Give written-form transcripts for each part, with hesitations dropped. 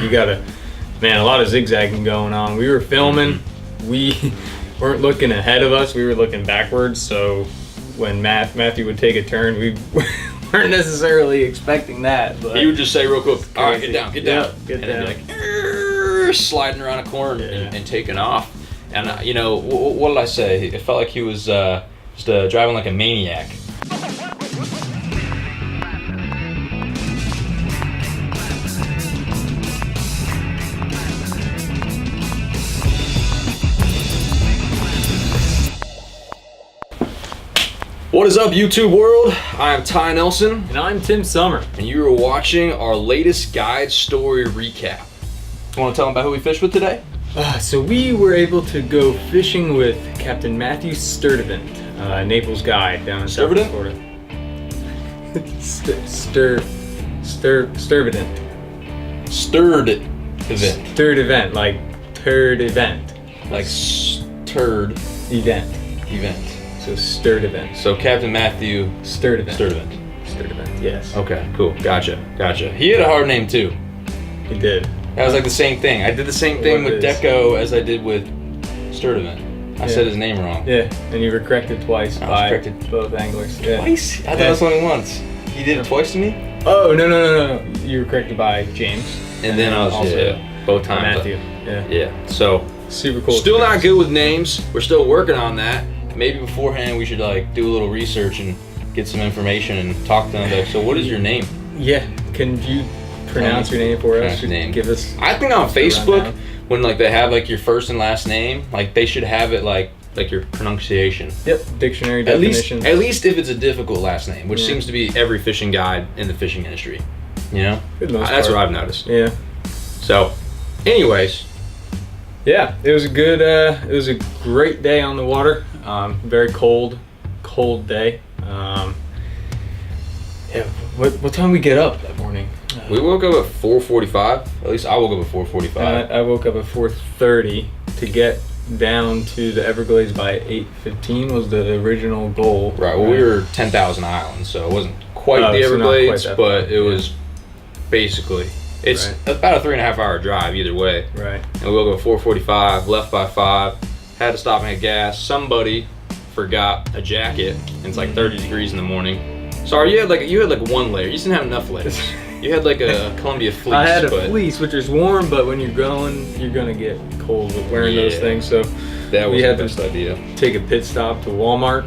you gotta, man, a lot of zigzagging going on. We were filming, we weren't looking ahead of us, we were looking backwards, so when Matthew would take a turn, we weren't necessarily expecting that. But he would just say real quick, all right, get down. Get down. Then be like, sliding around a corner and taking off. And, you know, what did I say? It felt like he was just driving like a maniac. What is up, YouTube world? I am Ty Nelson. And I'm Tim Summer. And you are watching our latest guide story recap. You want to tell them about who we fished with today? So we were able to go fishing with Captain Matthew Sturdivent, Naples guide down in South Florida. Sturdivent. Sturdivent, like turd event. Like stirred event. So Sturdivent. So Captain Matthew Sturdivent, yes. Okay, cool. Gotcha. He had a hard name too. He did. That was like the same thing. I did the same thing with Deco as I did with Sturdivent. I said his name wrong. Yeah, and you were corrected twice by both anglers. Twice? I thought it was only once. You did it twice to me? Oh, no. You were corrected by James. And then I was also both times. Matthew. Yeah. So super cool. Still not good with names. We're still working on that. Maybe beforehand we should like do a little research and get some information and talk to them. Like, so what is your name? Yeah. Can you pronounce your name for us? Give us. I think on Facebook when like they have like your first and last name, like they should have it like your pronunciation. Yep. Dictionary definition. At least if it's a difficult last name, which seems to be every fishing guide in the fishing industry. You know? That's what I've noticed. Yeah. So, anyways. Yeah, it was a good. It was a great day on the water. Very cold day. Yeah. What time did we get up that morning? We woke up at 4:45. At least I woke up at 4:45. I woke up at 4:30 to get down to the Everglades by 8:15 was the original goal. Right. Well, we were 10,000 islands, so it wasn't quite the Everglades, but it was basically. It's about a 3.5 hour drive either way. Right. And we woke up at 4:45, left by 5, had to stop and get gas. Somebody forgot a jacket, and it's like 30 degrees in the morning. Sorry, you had like one layer. You just didn't have enough layers. You had like a Columbia fleece. I had a fleece, which is warm, but when you're going, you're gonna get cold with wearing those things. So that was the best idea. Take a pit stop to Walmart.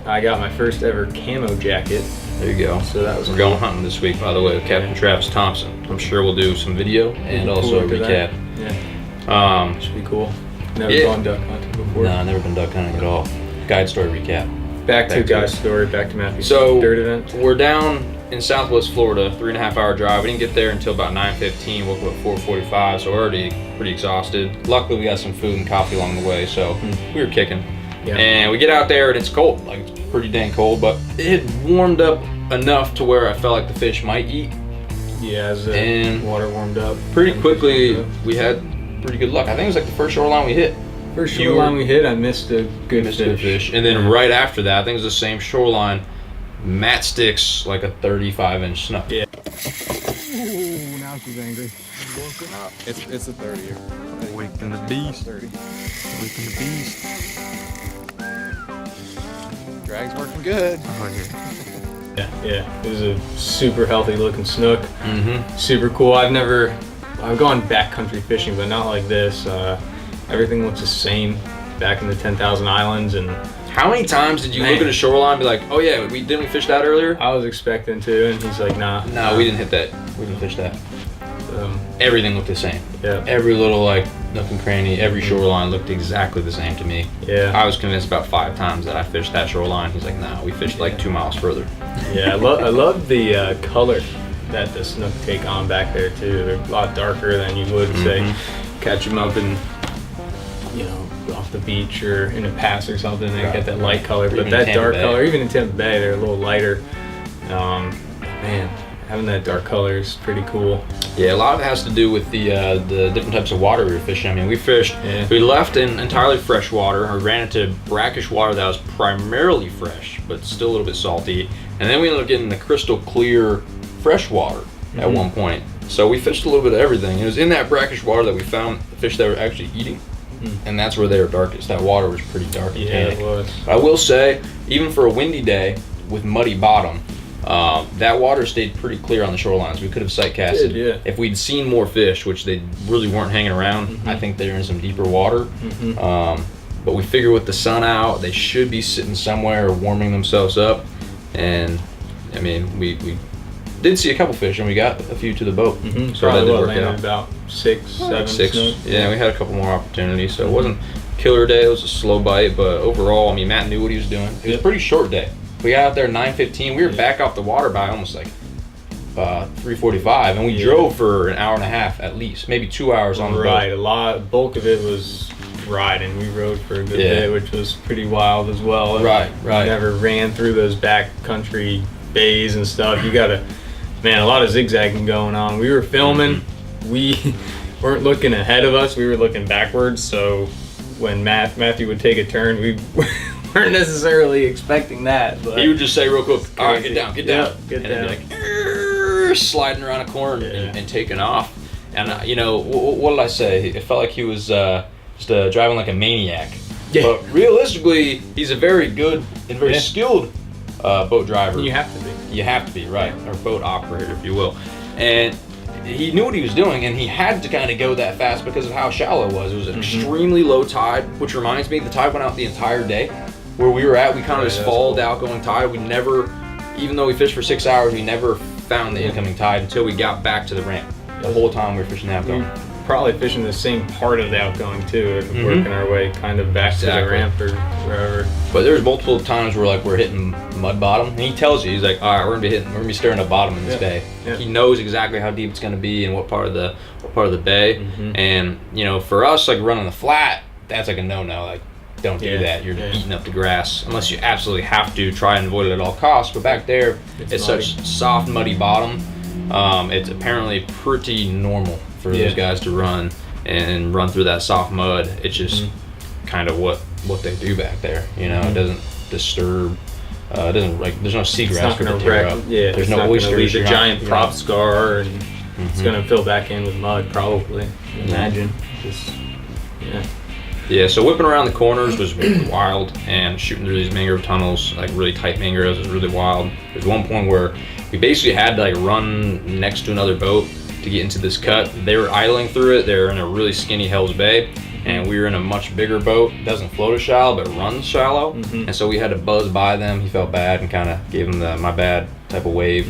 I got my first ever camo jacket. There you go. So that was We're going hunting this week, by the way, with Captain Travis Thompson. I'm sure we'll do some video and also a recap. Yeah. Should be cool. Never gone duck hunting before. No, never been duck hunting at all. Guide story recap. Back to guide story. Back to Matthew. So Sturdivent. We're down in Southwest Florida, 3.5 hour drive. We didn't get there until about 9:15. Woke up at 4:45, so we're already pretty exhausted. Luckily, we got some food and coffee along the way, so we were kicking. Yeah. And we get out there and it's cold, like it's pretty dang cold, but it had warmed up enough to where I felt like the fish might eat. Yeah, as the water warmed up. Pretty quickly, we had pretty good luck. I think it was like the first shoreline we hit. First shoreline we hit, I missed a good fish. And then right after that, I think it was the same shoreline, Matt sticks like a 35-inch snook. Yeah. Ooh, now she's angry. Woken up. It's a 30-year. Waking the beast. 30. Waking the beast. Drag's working good. Oh, yeah. It was a super healthy looking snook. Mm-hmm. Super cool. I've gone backcountry fishing, but not like this. Everything looks the same back in the 10,000 islands. And how many times did you look at a shoreline and be like, oh yeah, didn't we fish that earlier? I was expecting to, and he's like, nah. No, we didn't hit that. We didn't fish that. Everything looked the same. Yeah. Every little like nook and cranny, every shoreline looked exactly the same to me. Yeah. I was convinced about 5 times that I fished that shoreline. He's like, nah, we fished like 2 miles further. Yeah, I love the color that the snook take on back there too. They're a lot darker than you would say catch them up in, off the beach or in a pass or something. They get that light color, but that dark color, even in Tampa Bay, they're a little lighter. Man, having that dark color is pretty cool. Yeah, a lot of it has to do with the different types of water we were fishing. I mean, we left in entirely fresh water, or ran into brackish water that was primarily fresh, but still a little bit salty. And then we ended up getting the crystal clear fresh water at one point. So we fished a little bit of everything. It was in that brackish water that we found the fish that were actually eating, and that's where they were darkest. That water was pretty dark and tannic. It was. I will say, even for a windy day with muddy bottom, that water stayed pretty clear on the shorelines. We could have sight casted. If we'd seen more fish, which they really weren't hanging around. I think they're in some deeper water. But we figure with the sun out, they should be sitting somewhere warming themselves up. And I mean, we did see a couple fish, and we got a few to the boat. So that did work out. About 6, 7 snook. Yeah, we had a couple more opportunities. So it wasn't a killer day. It was a slow bite, but overall, I mean, Matt knew what he was doing. It was a pretty short day. We got out there at 9:15. We were back off the water by almost like 3:45, and we drove for an hour and a half at least, maybe 2 hours on the road. Right, bulk of it was riding. We rode for a good bit, which was pretty wild as well. Right. We never ran through those back country bays and stuff. You gotta, man, a lot of zigzagging going on. We were filming. We weren't looking ahead of us. We were looking backwards. So when Matthew would take a turn, we weren't necessarily expecting that. But he would just say real quick, "All right, get down." Get down. And then be like, sliding around a corner and taking off. And you know, what did I say? It felt like he was just driving like a maniac. But realistically, he's a very good and very skilled boat driver. You have to be. You have to be, right, or boat operator, if you will. And he knew what he was doing, and he had to kind of go that fast because of how shallow it was. It was an extremely low tide, which reminds me, the tide went out the entire day. Where we were at, we kind of just followed the outgoing tide. We never, even though we fished for 6 hours, we never found the incoming tide until we got back to the ramp. The whole time we were fishing the outgoing. Probably fishing the same part of the outgoing too, working our way kind of back to the ramp or wherever. But there's multiple times where like we're hitting mud bottom, and he tells you, he's like, all right, we're gonna be staring at bottom in this bay. He knows exactly how deep it's gonna be and what part of the bay. And you know, for us, like running the flat, that's like a no-no. Like, don't do that. You're eating up the grass unless you absolutely have to. Try and avoid it at all costs. But back there, it's such soft, muddy bottom. It's apparently pretty normal for those guys to run and run through that soft mud. It's just kind of what they do back there. You know, it doesn't disturb. It doesn't, like, there's no seagrass for it to tear up. There's no oysters. The giant prop scar, and it's gonna fill back in with mud probably. Imagine. Yeah, so whipping around the corners was wild, and shooting through these mangrove tunnels, like really tight mangroves, was really wild. There's one point where we basically had to like run next to another boat to get into this cut. They were idling through it. They're in a really skinny Hell's Bay, and we were in a much bigger boat. It doesn't float as shallow, but runs shallow. And so we had to buzz by them. He felt bad and kind of gave him the my bad type of wave.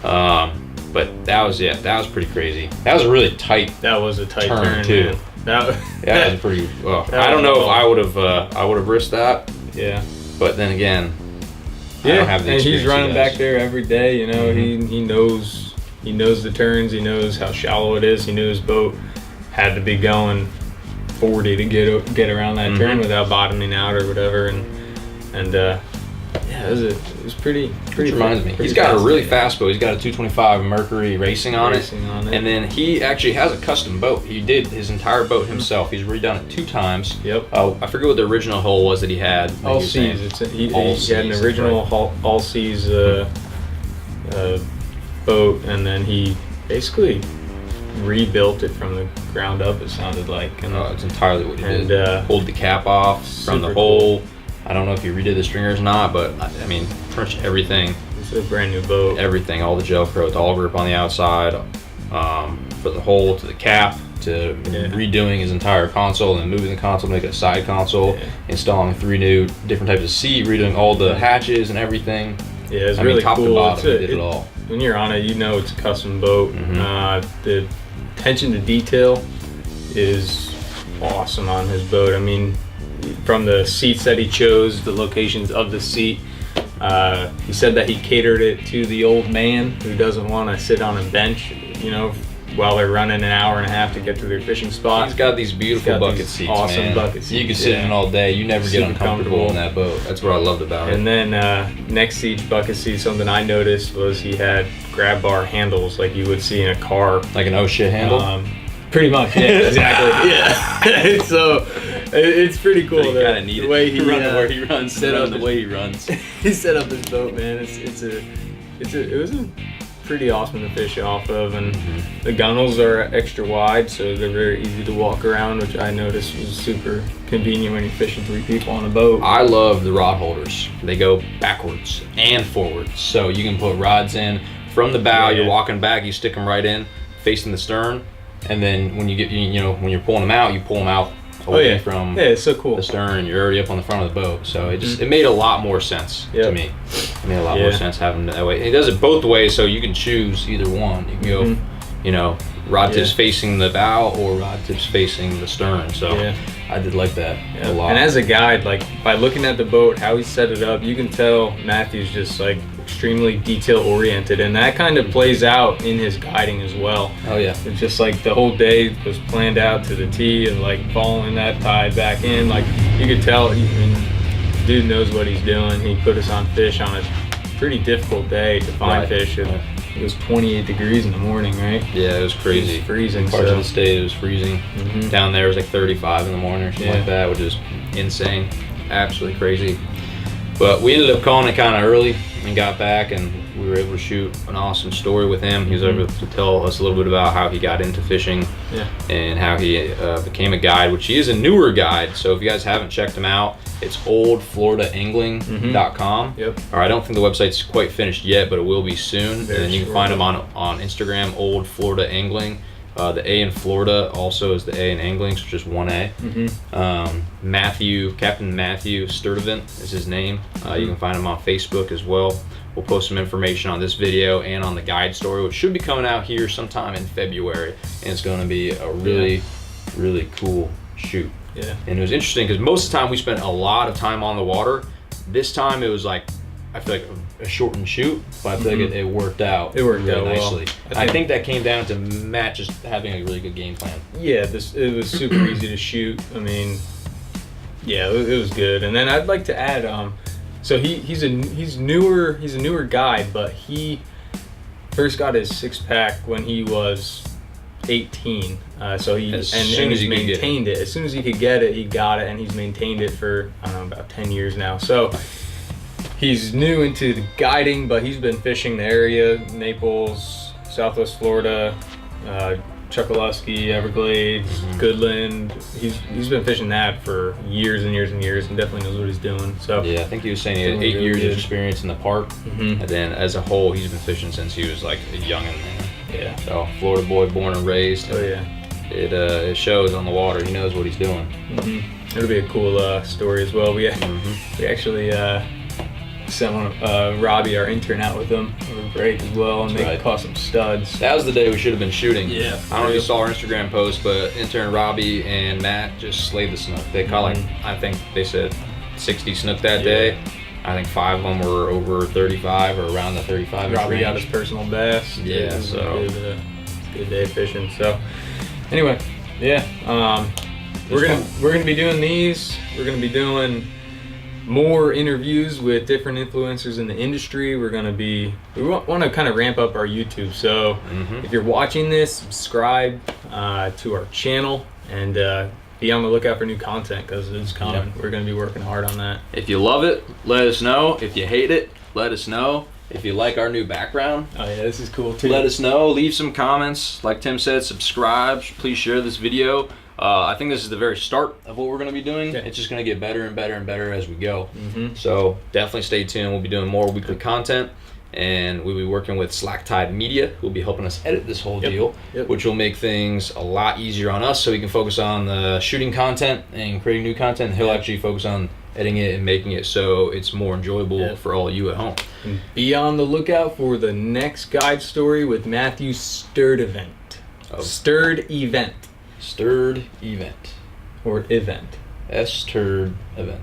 But that was pretty crazy. That was a really tight. That was a tight turn too. Man. That was pretty. Well, I don't know if I would have risked that. Yeah. But then again, I don't have the and experience. he's running back there every day. You know, he knows the turns. He knows how shallow it is. He knew his boat had to be going 40 to get around that turn without bottoming out or whatever. And it was pretty. Which reminds me, he's got a really fast boat. He's got a 225 Mercury racing on it. And then he actually has a custom boat. He did his entire boat himself. He's redone it 2 times. I forget what the original hull was that he had. All seas. He had an original all seas boat, and then he basically rebuilt it from the ground up. It sounded like. And it's entirely what he did. Pulled the cap off from the hull. Cool. I don't know if you redid the stringers or not, but I mean, pretty much everything. It's a brand new boat. Everything, all the gel coat, the all grip on the outside, for the hull to the cap, to redoing his entire console and moving the console, make it a side console, installing 3 new different types of seat, redoing all the hatches and everything. Yeah, it's really top cool. to bottom, he did it all. When you're on it, you know it's a custom boat. The attention to detail is awesome on his boat. I mean, from the seats that he chose, the locations of the seat. He said that he catered it to the old man who doesn't want to sit on a bench, you know, while they're running an hour and a half to get to their fishing spot. He's got these beautiful bucket seats, awesome man. Bucket seats. You can sit in all day. You never get uncomfortable in that boat. That's what I loved about it. And then next to each bucket seat, something I noticed was he had grab bar handles like you would see in a car. Like an oh shit handle? Pretty much, yeah, exactly. Yeah. So it's pretty cool. You kind of need the way he run where he runs, set up the way he runs. He set up his boat, man. It was a pretty awesome to fish off of, and the gunnels are extra wide, so they're very easy to walk around, which I noticed was super convenient when you're fishing 3 people on a boat. I love the rod holders. They go backwards and forwards, so you can put rods in from the bow. You're walking back, you stick them right in, facing the stern, and then when you get, when you're pulling them out, you pull them out away from it's so cool. the stern, and you're already up on the front of the boat. So it made a lot more sense to me. It made a lot more sense having it that way. It does it both ways, so you can choose either one. You can go, rod tips facing the bow or rod tips facing the stern. So I did like that a lot. And as a guide, like by looking at the boat, how he set it up, you can tell Matthew's just like extremely detail oriented, and that kind of plays out in his guiding as well. Oh yeah. It's just like the whole day was planned out to the T, and like following that tide back in, like you could tell dude knows what he's doing. He put us on fish on a pretty difficult day to find fish. It was 28 degrees in the morning, right? Yeah, it was crazy. It was freezing. Parts of the state, it was freezing. Down there it was like 35 in the morning or something like that, which is insane. Absolutely crazy. But we ended up calling it kind of early and got back, and we were able to shoot an awesome story with him. He was able to tell us a little bit about how he got into fishing and how he became a guide, which he is a newer guide. So if you guys haven't checked him out, it's oldfloridaangling.com. Or I don't think the website's quite finished yet, but it will be soon. And then you can find him on Instagram, Old Florida Angling. The A in Florida also is the A in angling, so just one A. Captain Matthew Sturdivent is his name. You can find him on Facebook as well. We'll post some information on this video and on the guide story, which should be coming out here sometime in February. And it's going to be a really, really cool shoot. And it was interesting because most of the time we spent a lot of time on the water. This time it was like, I feel like a shortened shoot, but I feel like it worked out. It worked out nicely. Well. I think that came down to Matt just having a really good game plan. Yeah, it was super easy to shoot. I mean, yeah, it was good. And then I'd like to add, so he's a newer guide, but he first got his 6-pack when he was 18. So he's maintained it. As soon as he could get it, he got it, and he's maintained it for I don't know, about 10 years now. So he's new into the guiding, but he's been fishing the area, Naples, Southwest Florida, Chokoloskee, Everglades, Goodland. He's been fishing that for years and years and years, and definitely knows what he's doing. So yeah, I think he was saying he had 8 years of experience in the park, and then as a whole, he's been fishing since he was like a youngin'. Yeah. So Florida boy, born and raised. Oh yeah. It shows on the water. He knows what he's doing. It'll be a cool story as well. We actually sent Robbie, our intern, out with them over break as well, and they caught some studs. That was the day we should have been shooting. Yeah. I don't know if you saw our Instagram post, but intern Robbie and Matt just slayed the snook. They caught like, I think they said 60 snook that day. I think 5 of them were over 35 or around the 35 Robbie range. got his personal best. Yeah, so it was a good day of fishing. So anyway, we're gonna be doing these. We're gonna be doing more interviews with different influencers in the industry. We want to kind of ramp up our YouTube. So if you're watching this, subscribe to our channel and be on the lookout for new content because it's coming. We're going to be working hard on that. If you love it, let us know. If you hate it, let us know. If you like our new background, oh yeah, this is cool too. Let us know. Leave some comments. Like Tim said, subscribe. Please share this video. I think this is the very start of what we're going to be doing. It's just going to get better and better and better as we go. So definitely stay tuned. We'll be doing more weekly content, and we'll be working with Slack Tide Media, who will be helping us edit this whole deal, which will make things a lot easier on us so we can focus on the shooting content and creating new content. He'll actually focus on editing it and making it so it's more enjoyable for all you at home. And be on the lookout for the next guide story with Matthew Sturdivent. Sturdivent. Sturdivent. Or event. Sturdivent.